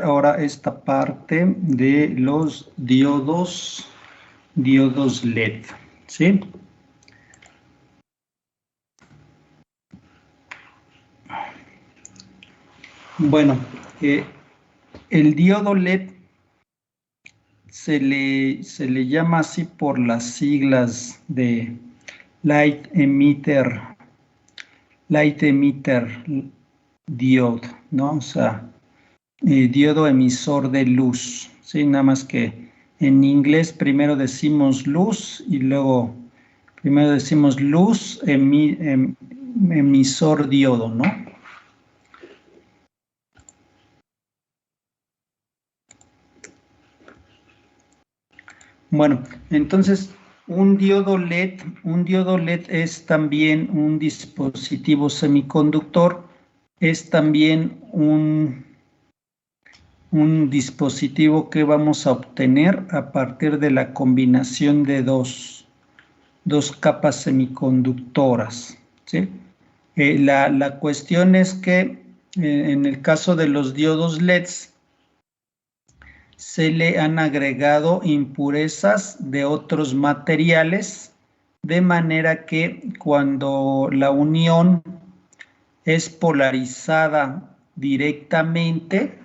ver ahora esta parte de los diodos LED, ¿sí? Bueno, el diodo LED se le llama así por las siglas de Light Emitter Diode, ¿no? O sea, diodo emisor de luz, ¿sí? Nada más que en inglés primero decimos luz y luego primero decimos luz emisor diodo, ¿no? Bueno, entonces un diodo LED es también un dispositivo semiconductor, es también un dispositivo que vamos a obtener a partir de la combinación de dos capas semiconductoras, ¿sí? La cuestión es que en el caso de los diodos LEDs, se le han agregado impurezas de otros materiales, de manera que cuando la unión es polarizada directamente,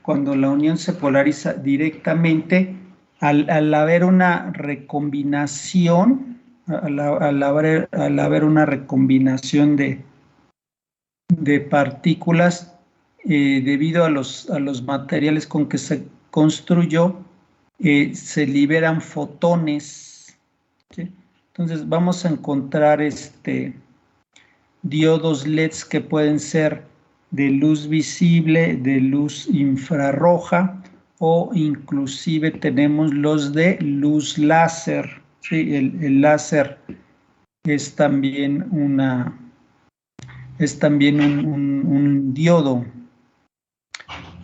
cuando la unión se polariza directamente, al haber una recombinación, al haber una recombinación de partículas, debido a los materiales con que se construyó, se liberan fotones, ¿sí? Entonces vamos a encontrar diodos LEDs que pueden ser de luz visible, de luz infrarroja, o inclusive tenemos los de luz láser, ¿sí? El láser es también un diodo.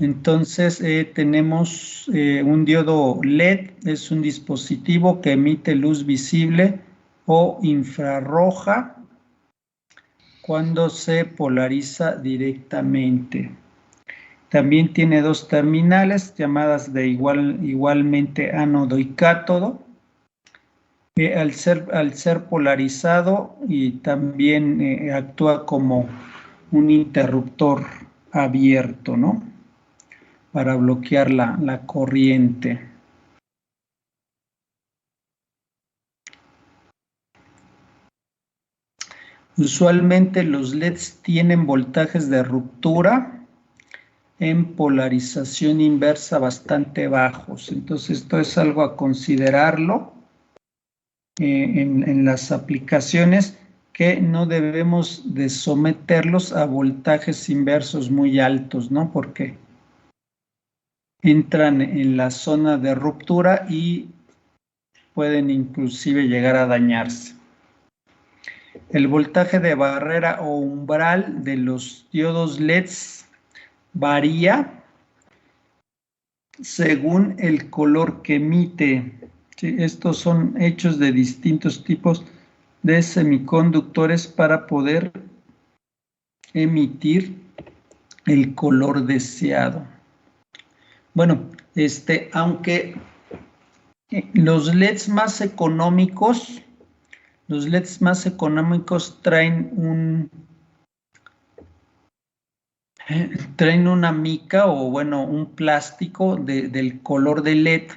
Entonces tenemos un diodo LED, es un dispositivo que emite luz visible o infrarroja cuando se polariza directamente. También tiene dos terminales llamadas de igualmente ánodo y cátodo. Al ser polarizado, y también actúa como un interruptor abierto, ¿no? Para bloquear la corriente. Usualmente los LEDs tienen voltajes de ruptura en polarización inversa bastante bajos. Entonces esto es algo a considerarlo en las aplicaciones, que no debemos de someterlos a voltajes inversos muy altos, ¿no? Porque entran en la zona de ruptura y pueden inclusive llegar a dañarse. El voltaje de barrera o umbral de los diodos LEDs varía según el color que emite. ¿Sí? Estos son hechos de distintos tipos de semiconductores para poder emitir el color deseado. Bueno, aunque los LEDs más económicos traen una mica, o bueno, un plástico del color de LED,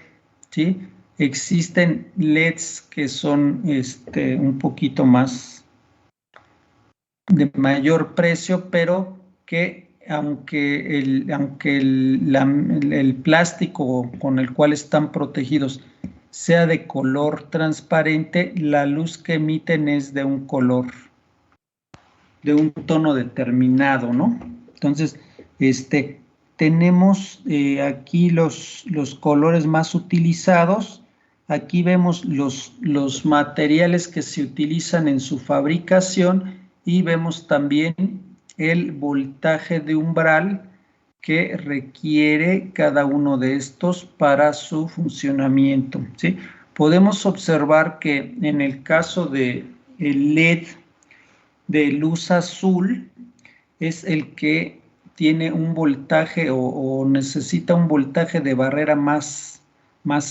¿sí? Existen LEDs que son un poquito más de mayor precio, pero que aunque el plástico con el cual están protegidos sea de color transparente, la luz que emiten es de un color, de un tono determinado, ¿no? Entonces, tenemos aquí los colores más utilizados. Aquí vemos los materiales que se utilizan en su fabricación, y vemos también el voltaje de umbral que requiere cada uno de estos para su funcionamiento, ¿sí? Podemos observar que en el caso del LED de luz azul, es el que tiene un voltaje o necesita un voltaje de barrera más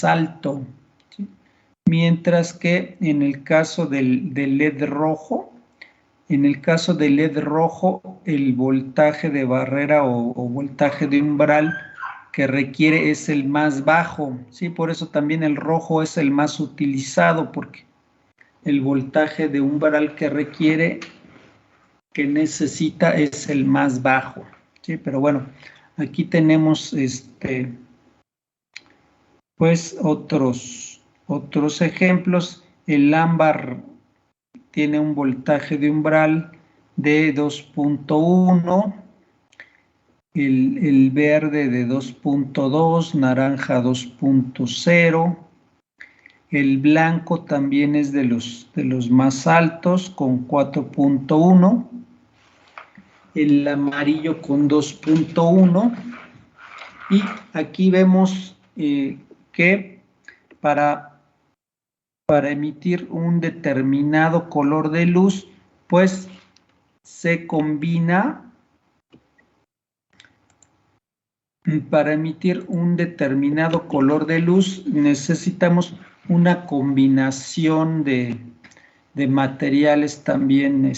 alto, ¿sí? Mientras que en el caso del LED rojo, el voltaje de barrera o voltaje de umbral que requiere es el más bajo, ¿sí? Por eso también el rojo es el más utilizado, porque el voltaje de umbral que necesita es el más bajo, ¿sí? Pero bueno, aquí tenemos pues otros ejemplos. El ámbar tiene un voltaje de umbral de 2.1, el verde de 2.2, naranja 2.0, el blanco también es de los más altos con 4.1, el amarillo con 2.1, y aquí vemos que para emitir un determinado color de luz, pues se combina. Para emitir un determinado color de luz necesitamos una combinación de materiales también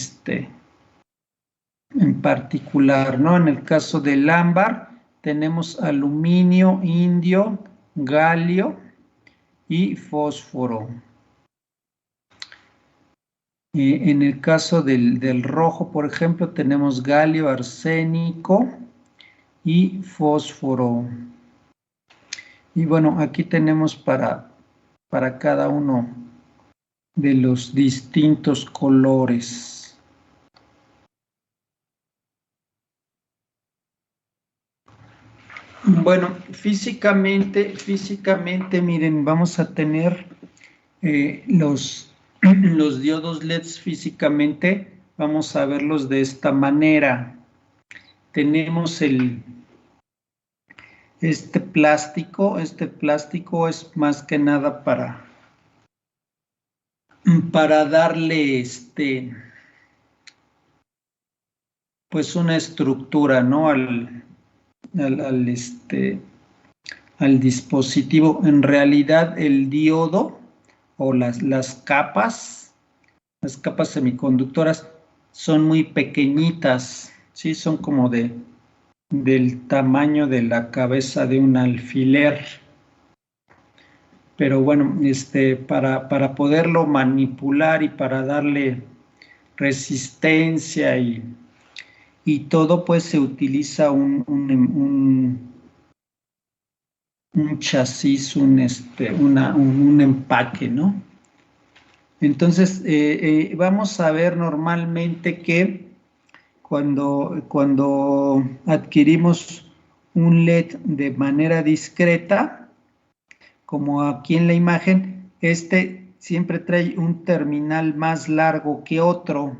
en particular, ¿no? En el caso del ámbar tenemos aluminio, indio, galio y fósforo. En el caso del rojo, por ejemplo, tenemos galio, arsénico y fósforo. Y bueno, aquí tenemos para cada uno de los distintos colores. Bueno, físicamente, miren, vamos a tener los diodos LEDs físicamente, vamos a verlos de esta manera. Tenemos este plástico es más que nada para darle pues una estructura, ¿no? al dispositivo. En realidad el diodo o las capas semiconductoras son muy pequeñitas, ¿sí? Son como del tamaño de la cabeza de un alfiler. Pero bueno, para poderlo manipular y para darle resistencia y todo, pues se utiliza un chasis, un empaque, ¿no? Entonces, vamos a ver normalmente que cuando adquirimos un LED de manera discreta, como aquí en la imagen, siempre trae un terminal más largo que otro.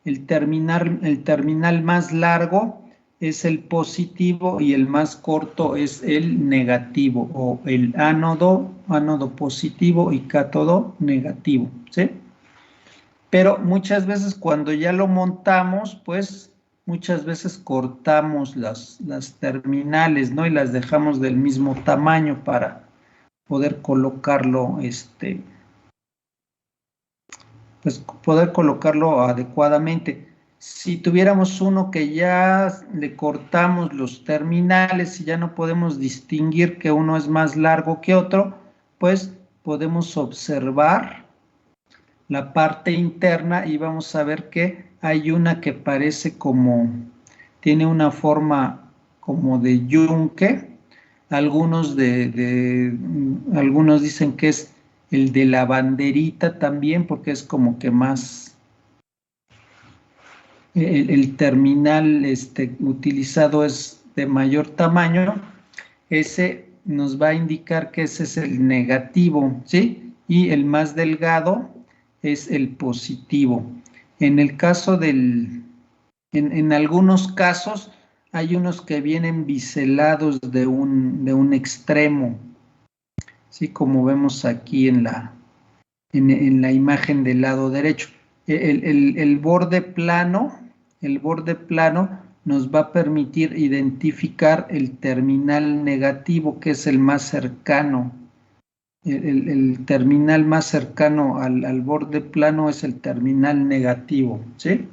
El terminal más largo es el positivo y el más corto es el negativo, o el ánodo positivo y cátodo negativo, ¿sí? Pero muchas veces cuando ya lo montamos, pues muchas veces cortamos las terminales, ¿no? Y las dejamos del mismo tamaño para poder colocarlo, pues poder colocarlo adecuadamente. Si tuviéramos uno que ya le cortamos los terminales y ya no podemos distinguir que uno es más largo que otro, pues podemos observar la parte interna y vamos a ver que hay una que parece tiene una forma como de yunque. Algunos algunos dicen que es el de la banderita también, porque es como que más el terminal utilizado es de mayor tamaño. Ese nos va a indicar que ese es el negativo, ¿sí? Y el más delgado es el positivo. En el caso en algunos casos hay unos que vienen biselados de un extremo, ¿sí? Como vemos aquí en la imagen del lado derecho. El borde plano nos va a permitir identificar el terminal negativo, que es el más cercano. El terminal más cercano al borde plano es el terminal negativo, ¿sí?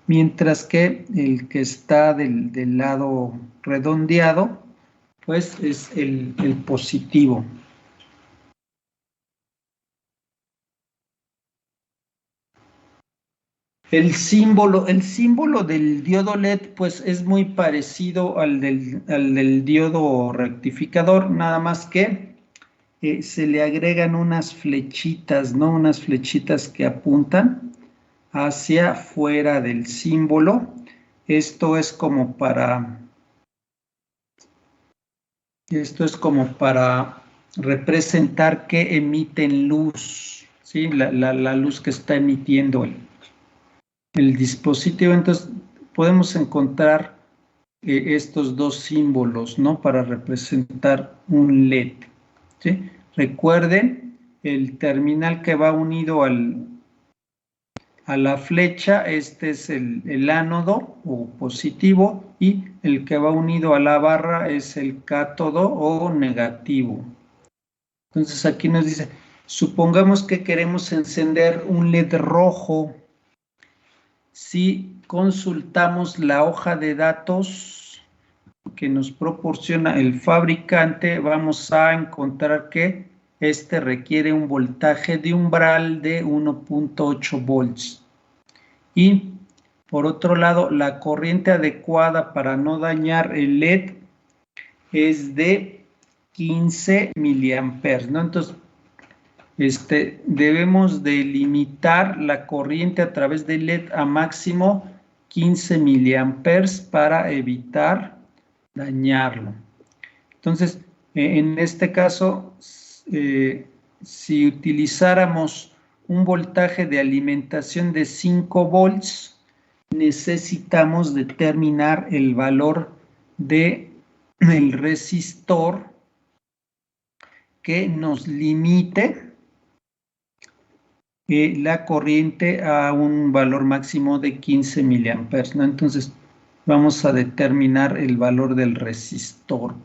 Mientras que el que está del lado redondeado, pues es el positivo. El símbolo del diodo LED, pues es muy parecido al del diodo rectificador, nada más que se le agregan unas flechitas, ¿no? Unas flechitas que apuntan hacia fuera del símbolo. Esto es como para representar que emiten luz, ¿sí? La luz que está emitiendo el dispositivo. Entonces, podemos encontrar estos dos símbolos, ¿no? Para representar un LED, ¿sí? Recuerden, el terminal que va unido a la flecha, este es el ánodo o positivo, y el que va unido a la barra es el cátodo o negativo. Entonces aquí nos dice, supongamos que queremos encender un LED rojo. Si consultamos la hoja de datos que nos proporciona el fabricante, vamos a encontrar que este requiere un voltaje de umbral de 1.8 volts. Y por otro lado, la corriente adecuada para no dañar el LED es de 15 miliamperes, ¿no? Entonces, debemos de limitar la corriente a través del LED a máximo 15 miliamperes para evitar dañarlo. Entonces, en este caso, si utilizáramos un voltaje de alimentación de 5 volts, necesitamos determinar el valor del resistor que nos limite la corriente a un valor máximo de 15 miliamperes, ¿no? Entonces, vamos a determinar el valor del resistor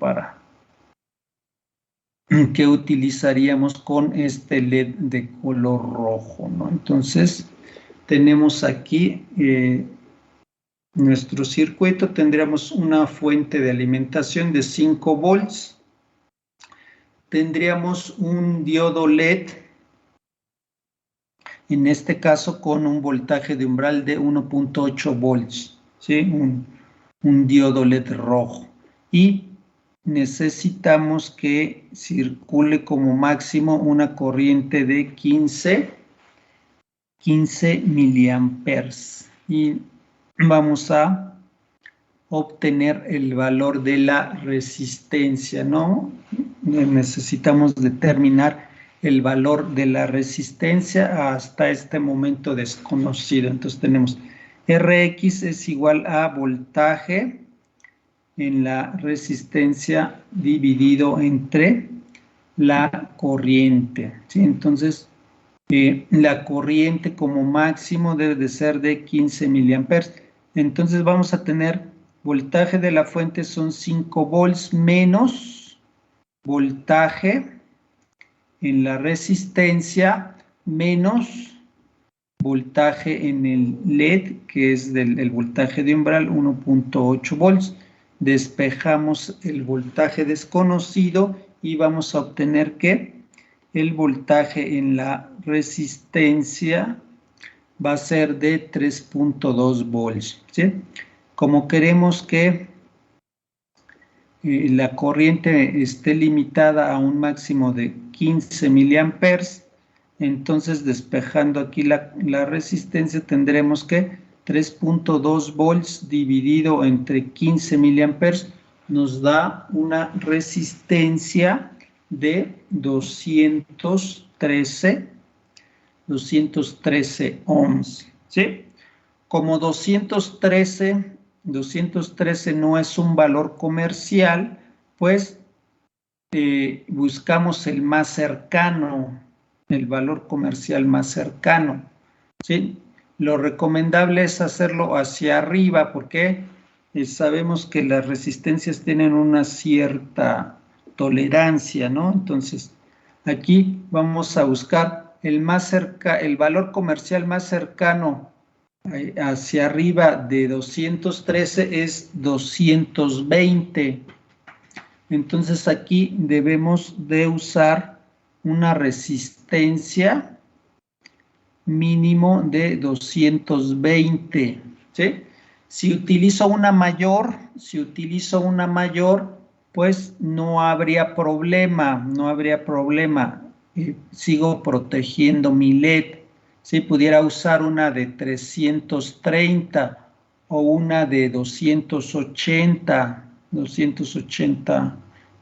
que utilizaríamos con este LED de color rojo, ¿no? Entonces, tenemos aquí nuestro circuito, tendríamos una fuente de alimentación de 5 volts, tendríamos un diodo LED, en este caso con un voltaje de umbral de 1.8 volts, ¿sí? Un diodo LED rojo. Y necesitamos que circule como máximo una corriente de 15 miliamperes. Y vamos a obtener el valor de la resistencia, ¿no? Necesitamos determinar el valor de la resistencia hasta este momento desconocido. Entonces tenemos Rx es igual a voltaje en la resistencia dividido entre la corriente, ¿sí? Entonces, la corriente como máximo debe de ser de 15 miliamperes. Entonces vamos a tener voltaje de la fuente son 5 volts menos voltaje en la resistencia menos voltaje en el LED, que es el voltaje de umbral 1.8 volts. Despejamos el voltaje desconocido y vamos a obtener que el voltaje en la resistencia va a ser de 3.2 volts, ¿sí? Como queremos que la corriente esté limitada a un máximo de 15 miliamperes, entonces despejando aquí la resistencia tendremos que 3.2 volts dividido entre 15 miliamperes nos da una resistencia de 213 ohms, ¿sí? Como 213 no es un valor comercial, pues buscamos el más cercano, el valor comercial más cercano, ¿sí? Lo recomendable es hacerlo hacia arriba, ¿por qué? sabemos que las resistencias tienen una cierta tolerancia, ¿no? Entonces, aquí vamos a buscar el valor comercial más cercano hacia arriba de 213 es 220. Entonces aquí debemos de usar una resistencia mínimo de 220, ¿sí? Si utilizo una mayor, pues no habría problema, sigo protegiendo mi LED. Si pudiera usar una de 330 o una de 280,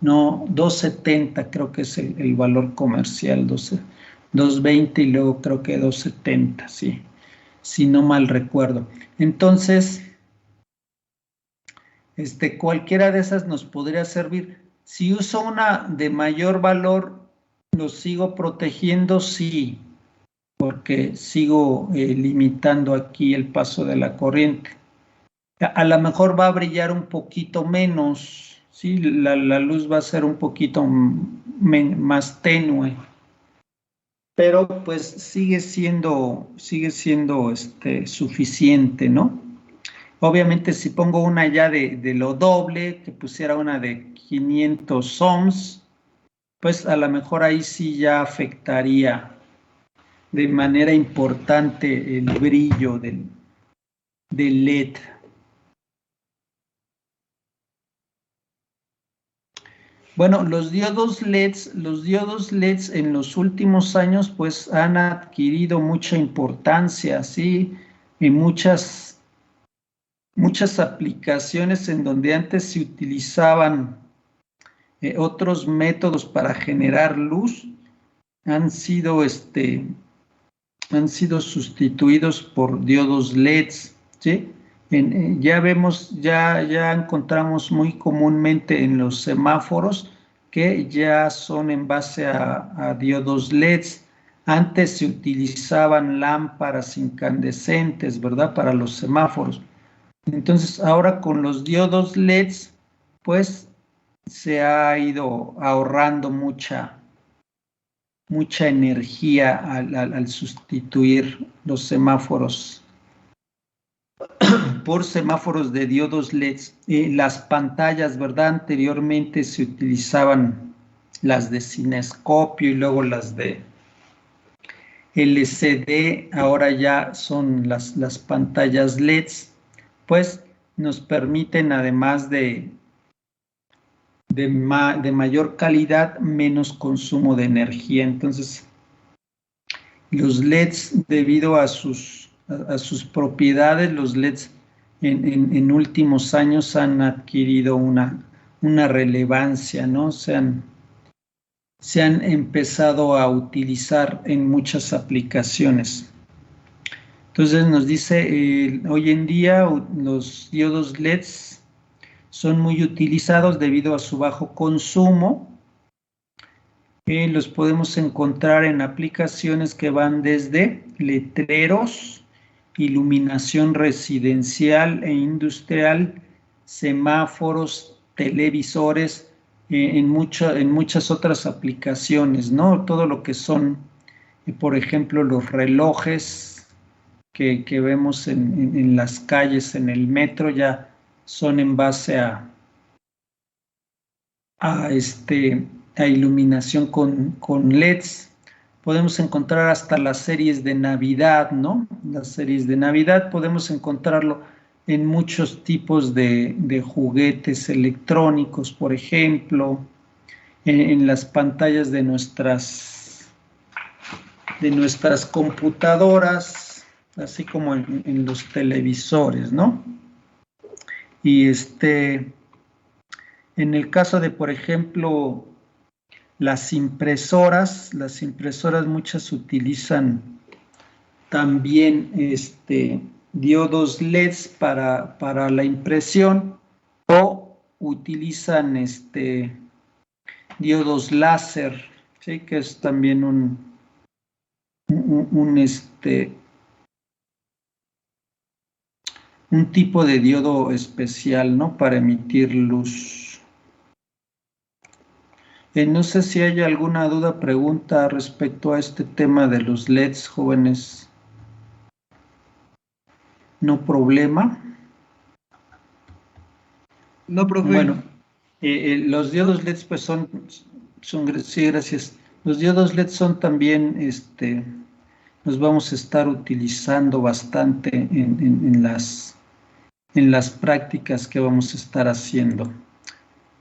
no, 270 creo que es el valor comercial, 220 y luego creo que 270, sí, si no mal recuerdo. Entonces, cualquiera de esas nos podría servir. Si uso una de mayor valor, ¿lo sigo protegiendo? Sí, porque sigo limitando aquí el paso de la corriente. A lo mejor va a brillar un poquito menos, ¿sí? La luz va a ser un poquito más tenue, pero pues sigue siendo suficiente, ¿no? Obviamente si pongo una ya de lo doble, que pusiera una de 500 ohms, pues a lo mejor ahí sí ya afectaría de manera importante el brillo del LED. Bueno, los diodos LEDs en los últimos años pues han adquirido mucha importancia, ¿sí? Y muchas aplicaciones en donde antes se utilizaban otros métodos para generar luz han sido sustituidos por diodos LEDs, ¿sí? Ya vemos, ya encontramos muy comúnmente en los semáforos que ya son en base a diodos LEDs. Antes se utilizaban lámparas incandescentes, ¿verdad? Para los semáforos. Entonces, ahora con los diodos LEDs, pues se ha ido ahorrando mucha energía al sustituir los semáforos por semáforos de diodos LEDs. Las pantallas, ¿verdad? Anteriormente se utilizaban las de cinescopio y luego las de LCD, ahora ya son las pantallas LEDs, pues nos permiten, además de mayor calidad, menos consumo de energía. Entonces, los LEDs, debido a sus propiedades, los LEDs en últimos años han adquirido una relevancia, ¿no? Se han empezado a utilizar en muchas aplicaciones. Entonces nos dice, hoy en día los diodos LEDs son muy utilizados debido a su bajo consumo. Los podemos encontrar en aplicaciones que van desde letreros, iluminación residencial e industrial, semáforos, televisores, en muchas otras aplicaciones, ¿no? Todo lo que son, por ejemplo, los relojes que vemos en las calles, en el metro, ya son en base a iluminación con LEDs. Podemos encontrar hasta las series de Navidad, ¿no? Las series de Navidad podemos encontrarlo en muchos tipos de juguetes electrónicos, por ejemplo, en las pantallas de nuestras computadoras, así como en los televisores, ¿no? Y en el caso de, por ejemplo, las impresoras muchas utilizan también diodos LEDs para la impresión, o utilizan diodos láser, ¿sí? Que es también un tipo de diodo especial, ¿no? Para emitir luz. No sé si hay alguna duda, pregunta respecto a este tema de los LEDs, jóvenes. No problema. No, profe. Bueno, los diodos LEDs pues son, sí, gracias. Los diodos LED son también, los vamos a estar utilizando bastante en las prácticas que vamos a estar haciendo.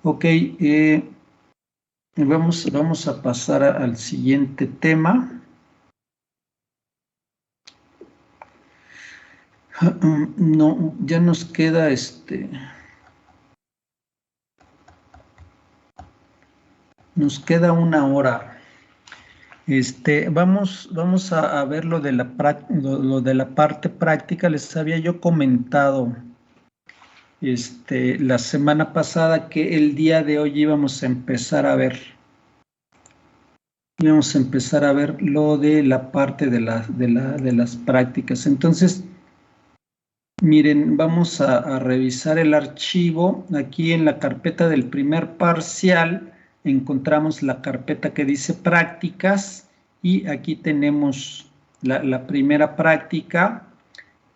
Ok, vamos a pasar al siguiente tema. No, ya nos queda nos queda una hora. Vamos a ver lo de la parte práctica. Les había yo comentado la semana pasada que el día de hoy íbamos a empezar a ver lo de la parte de las prácticas. Entonces, miren, vamos a revisar el archivo. Aquí en la carpeta del primer parcial encontramos la carpeta que dice prácticas y aquí tenemos la primera práctica,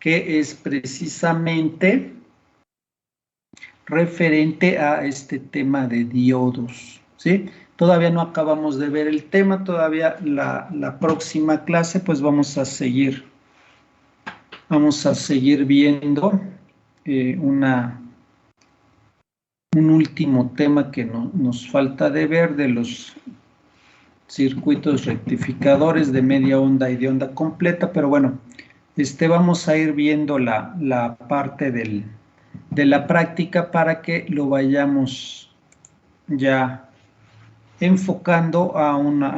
que es precisamente referente a este tema de diodos, ¿sí? Todavía no acabamos de ver el tema, todavía la próxima clase pues vamos a seguir viendo un último tema que nos falta de ver, de los circuitos rectificadores de media onda y de onda completa, pero bueno, vamos a ir viendo la parte de la práctica para que lo vayamos ya enfocando a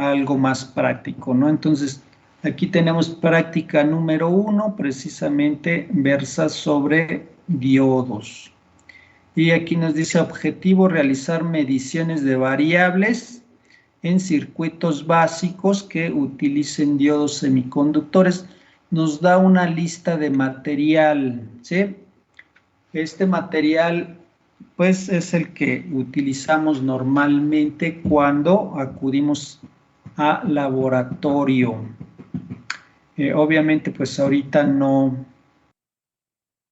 algo más práctico, ¿no? Entonces, aquí tenemos práctica número 1, precisamente versa sobre diodos. Y aquí nos dice objetivo realizar mediciones de variables en circuitos básicos que utilicen diodos semiconductores. Nos da una lista de material, ¿sí? Este material pues es el que utilizamos normalmente cuando acudimos a laboratorio. Obviamente pues ahorita no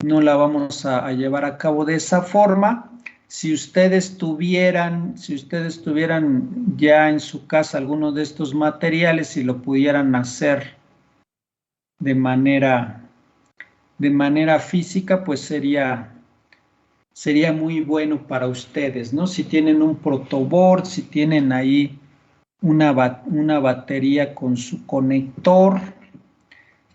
la vamos a llevar a cabo de esa forma. Si ustedes tuvieran ya en su casa alguno de estos materiales y lo pudieran hacer de manera física, pues sería muy bueno para ustedes, ¿no? Si tienen un protoboard, si tienen ahí una batería con su conector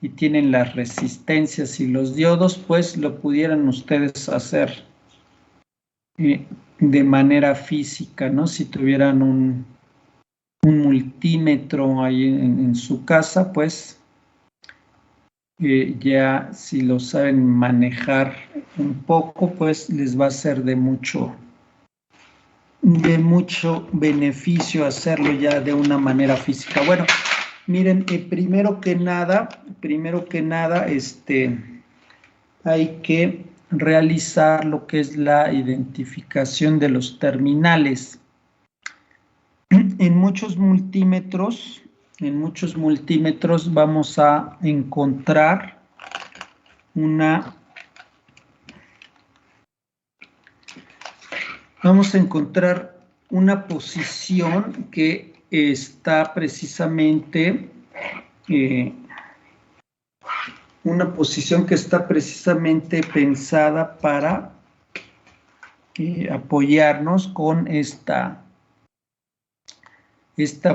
y tienen las resistencias y los diodos, pues lo pudieran ustedes hacer de manera física, ¿no? Si tuvieran un multímetro ahí en su casa, pues ya si lo saben manejar un poco, pues les va a ser de mucho beneficio hacerlo ya de una manera física. Bueno, miren, primero que nada, hay que realizar lo que es la identificación de los terminales. En muchos multímetros vamos a encontrar una posición que está precisamente pensada para apoyarnos con esta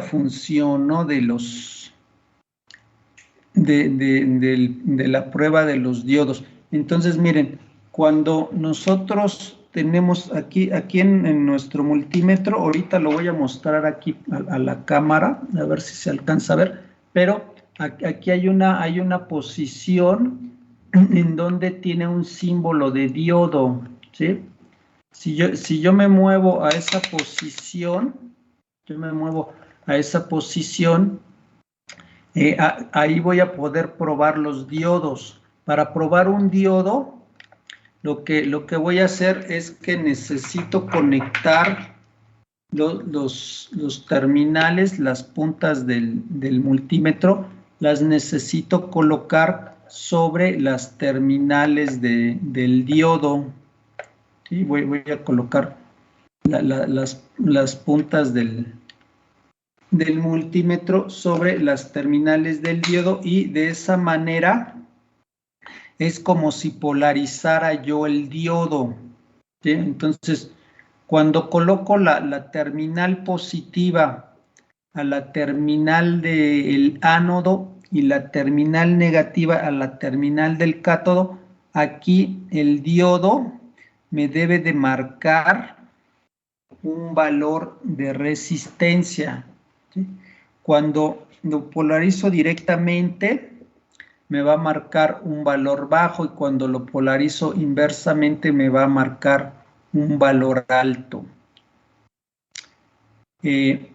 función, ¿no? De la prueba de los diodos. Entonces, miren, cuando nosotros tenemos aquí en nuestro multímetro, ahorita lo voy a mostrar aquí a la cámara, a ver si se alcanza a ver, pero aquí hay una posición en donde tiene un símbolo de diodo, ¿sí? Si yo me muevo a esa posición, ahí voy a poder probar los diodos. Para probar un diodo, lo que voy a hacer es que necesito conectar los terminales, las puntas del multímetro, las necesito colocar sobre las terminales del diodo. ¿Sí? Voy a colocar las puntas del multímetro sobre las terminales del diodo y de esa manera es como si polarizara yo el diodo. ¿Sí? Entonces, cuando coloco la terminal positiva a la terminal del ánodo y la terminal negativa a la terminal del cátodo, aquí el diodo me debe de marcar un valor de resistencia. ¿Sí? Cuando lo polarizo directamente, me va a marcar un valor bajo y cuando lo polarizo inversamente me va a marcar un valor alto. En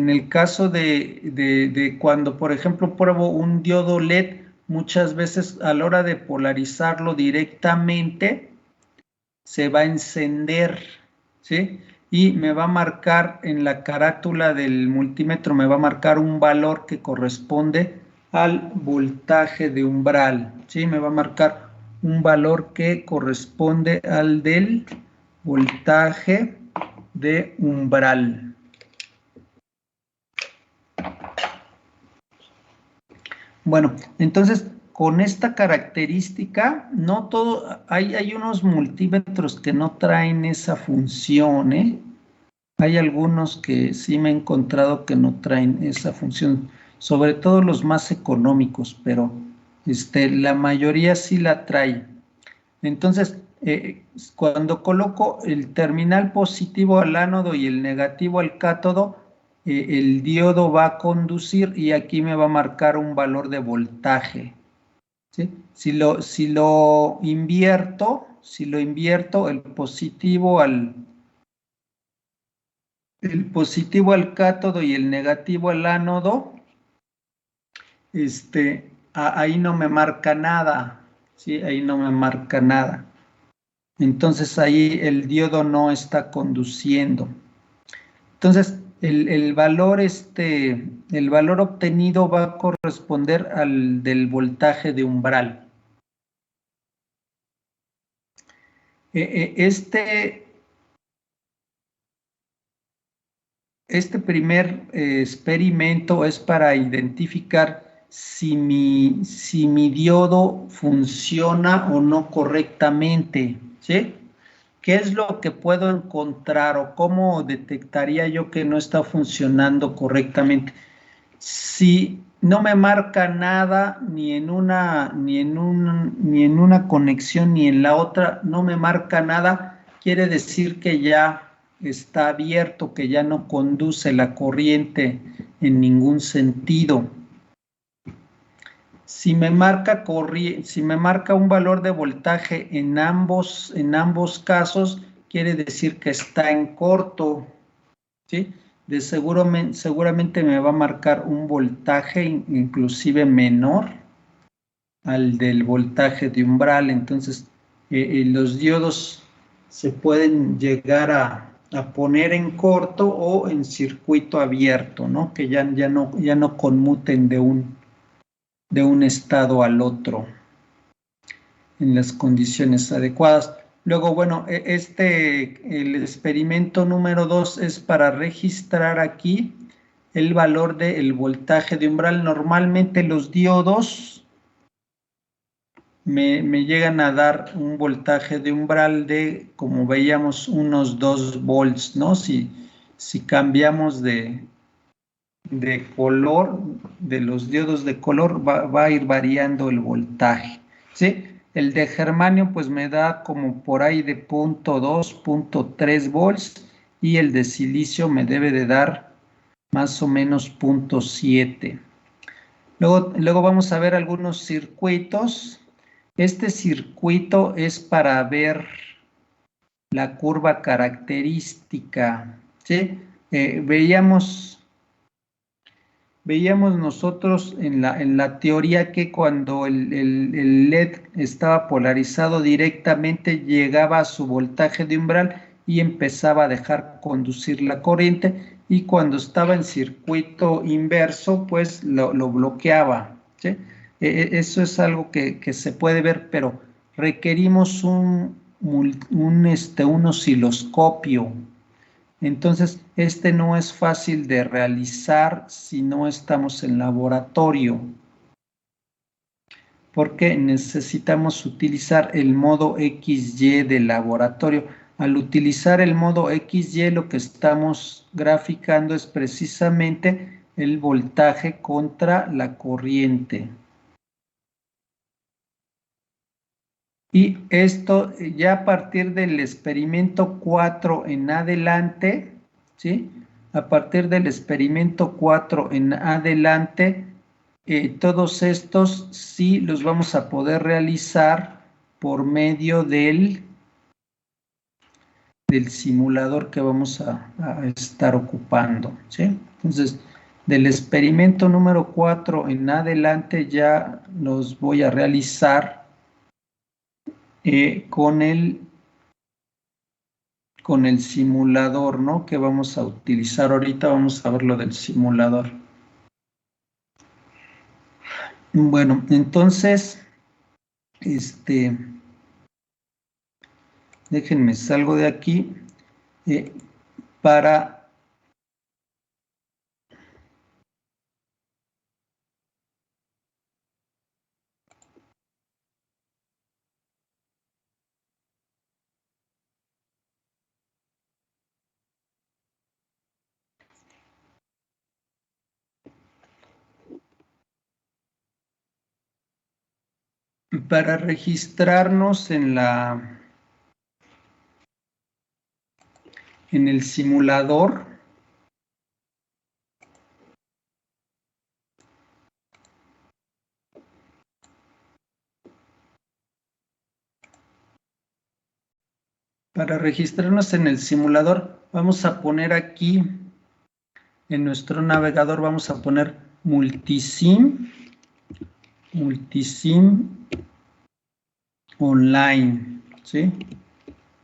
el caso de cuando, por ejemplo, pruebo un diodo LED, muchas veces a la hora de polarizarlo directamente, se va a encender, ¿sí? Y me va a marcar en la carátula del multímetro, me va a marcar un valor que corresponde al voltaje de umbral, ¿sí? Me va a marcar un valor que corresponde al del voltaje de umbral. Bueno, entonces con esta característica, no todo, hay unos multímetros que no traen esa función, ¿eh? Hay algunos que sí me he encontrado que no traen esa función, sobre todo los más económicos, pero la mayoría sí la trae. Entonces, cuando coloco el terminal positivo al ánodo y el negativo al cátodo, el diodo va a conducir y aquí me va a marcar un valor de voltaje. ¿Sí? Si lo invierto, el positivo al cátodo y el negativo al ánodo, ahí no me marca nada, ¿sí? Ahí no me marca nada. Entonces ahí el diodo no está conduciendo. Entonces el valor obtenido va a corresponder al del voltaje de umbral. Este primer experimento es para identificar si mi diodo funciona o no correctamente, ¿sí? ¿Qué es lo que puedo encontrar o cómo detectaría yo que no está funcionando correctamente? Si no me marca nada ni en una conexión ni en la otra, no me marca nada, quiere decir que ya está abierto, que ya no conduce la corriente en ningún sentido. Si me marca un valor de voltaje en ambos casos, quiere decir que está en corto, ¿sí? Seguramente me va a marcar un voltaje inclusive menor al del voltaje de umbral. Entonces, los diodos se pueden llegar a poner en corto o en circuito abierto, ¿no? Que ya no conmuten de un estado al otro en las condiciones adecuadas. Luego, bueno, el experimento número 2 es para registrar aquí el valor del voltaje de umbral. Normalmente los diodos me llegan a dar un voltaje de umbral de, como veíamos, unos 2 volts, ¿no? Si cambiamos de color, de los diodos de color, va a ir variando el voltaje, ¿sí? El de germanio pues me da como por ahí de 0.2, 0.3 volts y el de silicio me debe de dar más o menos 0.7. Luego vamos a ver algunos circuitos. Este circuito es para ver la curva característica, ¿sí? Veíamos veíamos nosotros en la teoría que cuando el LED estaba polarizado directamente llegaba a su voltaje de umbral y empezaba a dejar conducir la corriente, y cuando estaba en circuito inverso pues lo bloqueaba, ¿sí? Eso es algo que se puede ver, pero requerimos un osciloscopio. Entonces, este no es fácil de realizar si no estamos en laboratorio, porque necesitamos utilizar el modo XY del laboratorio. Al utilizar el modo XY, lo que estamos graficando es precisamente el voltaje contra la corriente. Y esto ya a partir del experimento 4 en adelante, ¿sí? A partir del experimento 4 en adelante, todos estos sí los vamos a poder realizar por medio del simulador que vamos a estar ocupando, ¿sí? Entonces, del experimento número 4 en adelante ya los voy a realizar con el simulador, ¿no? Que vamos a utilizar ahorita. Vamos a ver lo del simulador. Bueno, entonces, déjenme salgo de aquí para registrarnos en el simulador. Para registrarnos en el simulador, vamos a poner aquí en nuestro navegador, vamos a poner multisim online, ¿sí?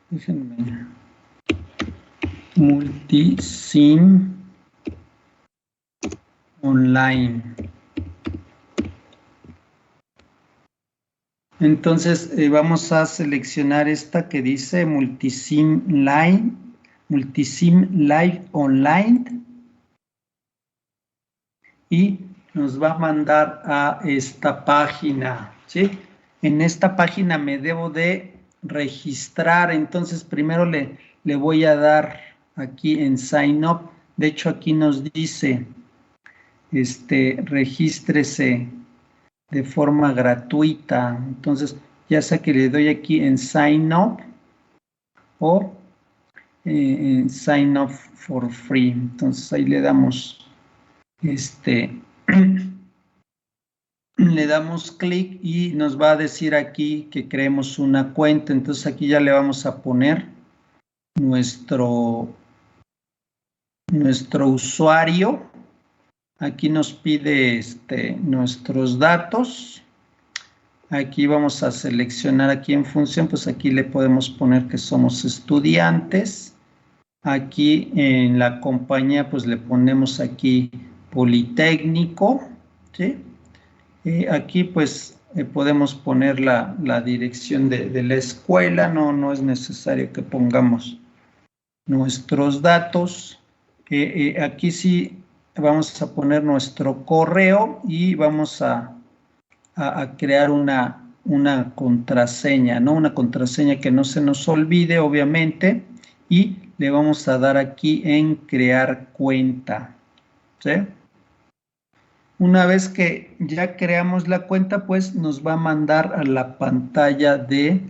Déjenme. Multisim online. Entonces vamos a seleccionar esta que dice Multisim Live Online, y nos va a mandar a esta página, ¿sí? En esta página me debo de registrar. Entonces primero le voy a dar aquí en Sign Up. De hecho aquí nos dice regístrese de forma gratuita. Entonces, ya sea que le doy aquí en Sign Up o en Sign Up for Free. Entonces, ahí le damos le damos clic y nos va a decir aquí que creemos una cuenta. Entonces, aquí ya le vamos a poner nuestro usuario. Aquí nos pide nuestros datos. Aquí vamos a seleccionar aquí en función, pues aquí le podemos poner que somos estudiantes. Aquí en la compañía, pues le ponemos aquí Politécnico, ¿sí? Aquí pues podemos poner la dirección de la escuela. No es necesario que pongamos nuestros datos. Aquí sí vamos a poner nuestro correo y vamos a crear una contraseña, ¿no? Una contraseña que no se nos olvide, obviamente, y le vamos a dar aquí en crear cuenta, ¿sí? Una vez que ya creamos la cuenta, pues nos va a mandar a la pantalla de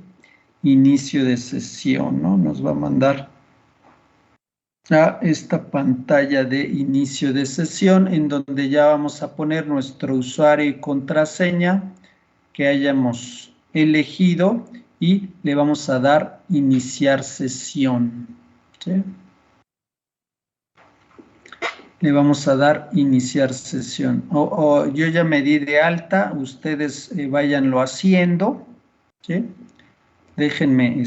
inicio de sesión, ¿no? Nos va a mandar a esta pantalla de inicio de sesión, en donde ya vamos a poner nuestro usuario y contraseña que hayamos elegido y le vamos a dar iniciar sesión, ¿sí? Le vamos a dar iniciar sesión. O yo ya me di de alta, ustedes váyanlo haciendo, ¿sí? Déjenme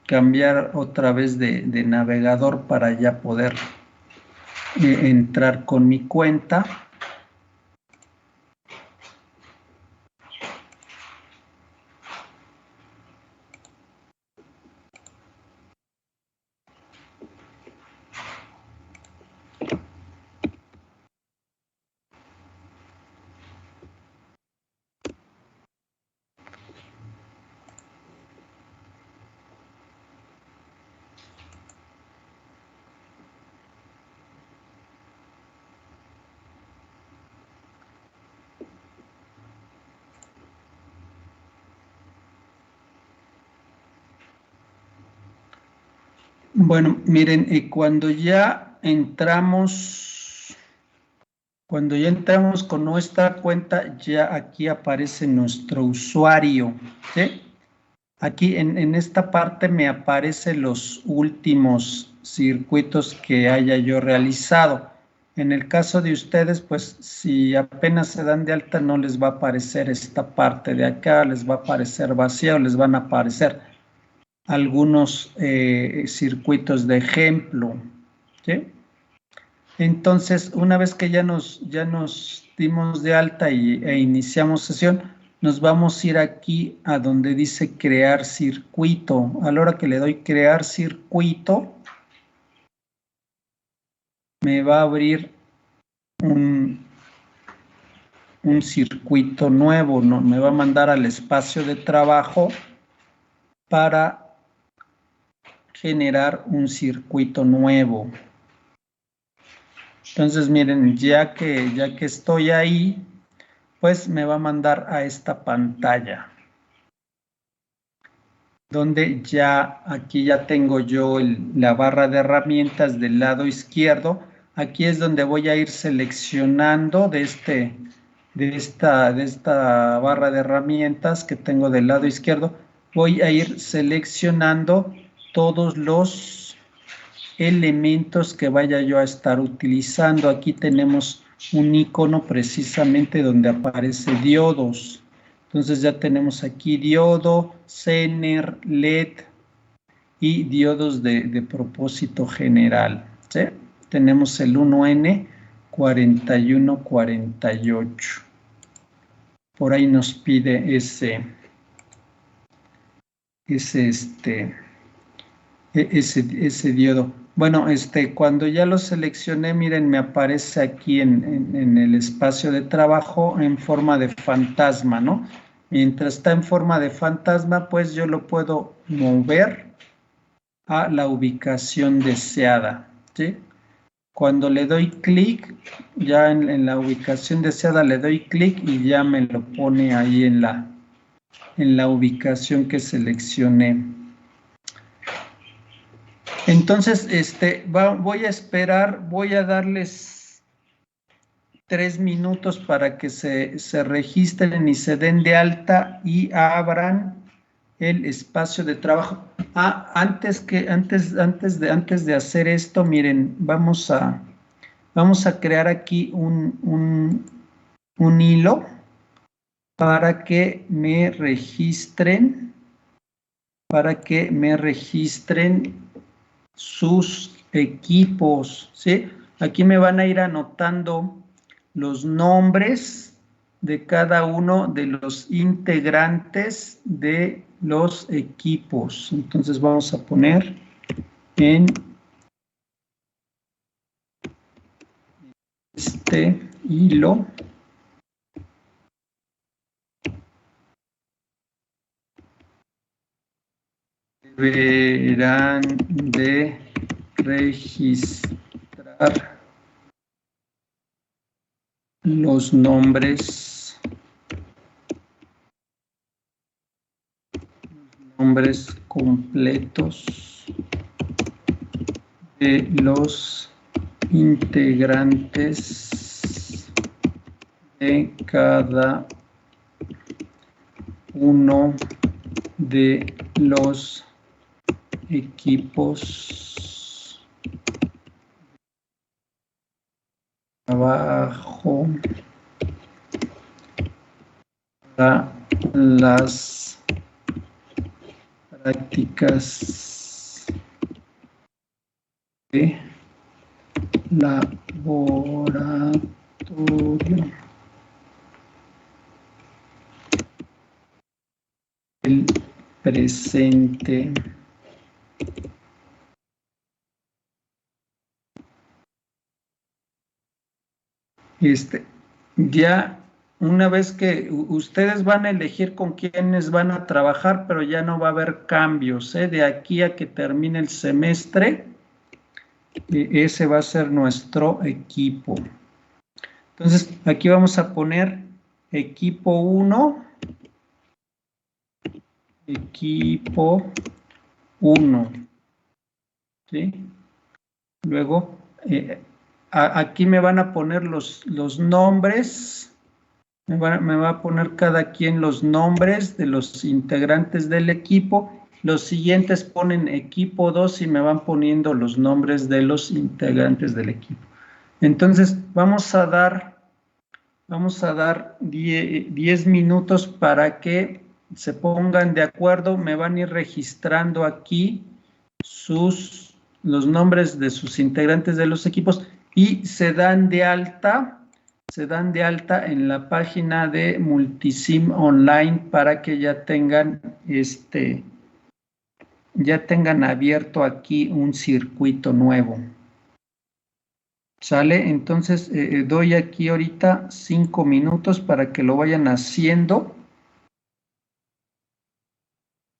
cambiar otra vez de navegador para ya poder entrar con mi cuenta. Bueno, miren, cuando ya entramos con nuestra cuenta, ya aquí aparece nuestro usuario, ¿sí? Aquí en esta parte me aparecen los últimos circuitos que haya yo realizado. En el caso de ustedes, pues si apenas se dan de alta, no les va a aparecer esta parte de acá, les va a aparecer vacío, les van a aparecer algunos circuitos de ejemplo, ¿sí? Entonces, una vez que ya nos dimos de alta e iniciamos sesión, nos vamos a ir aquí a donde dice crear circuito. A la hora que le doy crear circuito, me va a abrir un circuito nuevo, ¿no? Me va a mandar al espacio de trabajo para generar un circuito nuevo. Entonces, miren, ya que estoy ahí, pues me va a mandar a esta pantalla, donde ya aquí ya tengo yo la barra de herramientas del lado izquierdo. Aquí es donde voy a ir seleccionando de esta barra de herramientas que tengo del lado izquierdo. Voy a ir seleccionando todos los elementos que vaya yo a estar utilizando. Aquí tenemos un icono precisamente donde aparece diodos. Entonces ya tenemos aquí diodo, Zener, LED y diodos de propósito general, ¿sí? Tenemos el 1N4148. Por ahí nos pide ese diodo. Bueno, cuando ya lo seleccioné, miren, me aparece aquí en el espacio de trabajo en forma de fantasma, ¿no? Mientras está en forma de fantasma, pues yo lo puedo mover a la ubicación deseada, ¿sí? Cuando le doy clic, ya en la ubicación deseada le doy clic y ya me lo pone ahí en la ubicación que seleccioné. Entonces, voy a esperar, voy a darles 3 minutos para que se registren y se den de alta y abran el espacio de trabajo. Antes de hacer esto, miren, vamos a crear aquí un hilo para que me registren, sus equipos, ¿sí? Aquí me van a ir anotando los nombres de cada uno de los integrantes de los equipos. Entonces vamos a poner en este hilo deberán de registrar los nombres completos de los integrantes de cada uno de los equipos trabajo para las prácticas de laboratorio del presente. Ya una vez que ustedes van a elegir con quiénes van a trabajar, pero ya no va a haber cambios, ¿eh? De aquí a que termine el semestre, ese va a ser nuestro equipo. Entonces, aquí vamos a poner equipo 1, equipo 1, ¿sí? Luego, aquí me van a poner los nombres, me va a poner cada quien los nombres de los integrantes del equipo. Los siguientes ponen equipo 2 y me van poniendo los nombres de los integrantes del equipo. Entonces, vamos a dar 10 minutos para que se pongan de acuerdo. Me van a ir registrando aquí los nombres de sus integrantes de los equipos y se dan de alta en la página de Multisim Online para que ya tengan abierto aquí un circuito nuevo. ¿Sale? Entonces doy aquí ahorita 5 minutos para que lo vayan haciendo.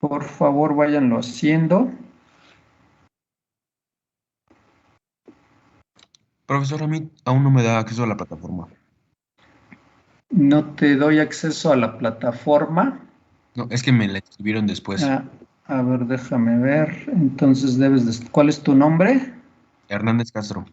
Por favor, váyanlo haciendo. Profesor, a mí aún no me da acceso a la plataforma. No te doy acceso a la plataforma. No, es que me la escribieron después. A ver, déjame ver. Entonces ¿cuál es tu nombre? Hernández Castro.